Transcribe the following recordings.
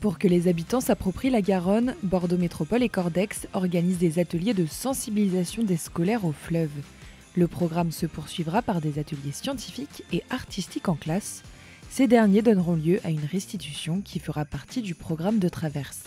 Pour que les habitants s'approprient la Garonne, Bordeaux Métropole et Cordex organisent des ateliers de sensibilisation des scolaires au fleuve. Le programme se poursuivra par des ateliers scientifiques et artistiques en classe. Ces derniers donneront lieu à une restitution qui fera partie du programme de traverse.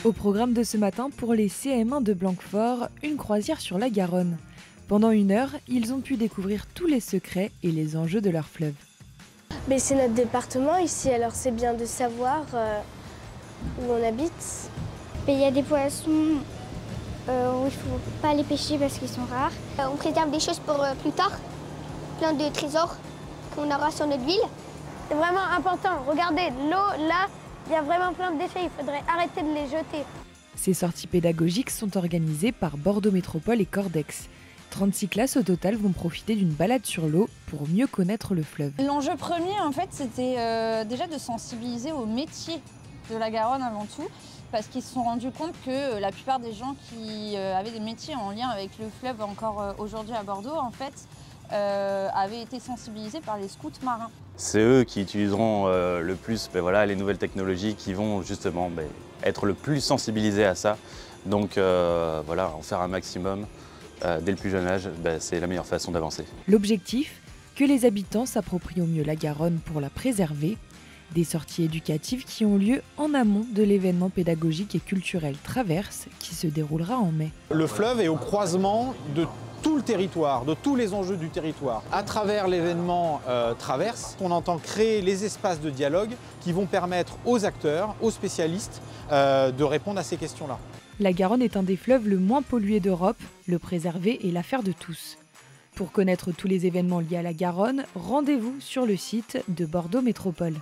Au programme de ce matin, pour les CM1 de Blanquefort, une croisière sur la Garonne. Pendant 1 heure, ils ont pu découvrir tous les secrets et les enjeux de leur fleuve. Mais c'est notre département ici, alors c'est bien de savoir où on habite. Il y a des poissons où il ne faut pas les pêcher parce qu'ils sont rares. On préserve des choses pour plus tard, plein de trésors qu'on aura sur notre ville. C'est vraiment important. Regardez, l'eau, là, il y a vraiment plein de déchets, il faudrait arrêter de les jeter. Ces sorties pédagogiques sont organisées par Bordeaux Métropole et Cordex. 36 classes au total vont profiter d'une balade sur l'eau pour mieux connaître le fleuve. L'enjeu premier, en fait, c'était déjà de sensibiliser au métier de la Garonne avant tout, parce qu'ils se sont rendus compte que la plupart des gens qui avaient des métiers en lien avec le fleuve encore aujourd'hui à Bordeaux, en fait, avaient été sensibilisés par les scouts marins. C'est eux qui utiliseront le plus les nouvelles technologies qui vont justement être le plus sensibilisés à ça. Donc en faire un maximum. Dès le plus jeune âge, c'est la meilleure façon d'avancer. L'objectif, que les habitants s'approprient au mieux la Garonne pour la préserver. Des sorties éducatives qui ont lieu en amont de l'événement pédagogique et culturel Traverse qui se déroulera en mai. Le fleuve est au croisement de tout le territoire, de tous les enjeux du territoire. À travers l'événement Traverse, on entend créer les espaces de dialogue qui vont permettre aux acteurs, aux spécialistes de répondre à ces questions-là. La Garonne est un des fleuves le moins pollué d'Europe. Le préserver est l'affaire de tous. Pour connaître tous les événements liés à la Garonne, rendez-vous sur le site de Bordeaux Métropole.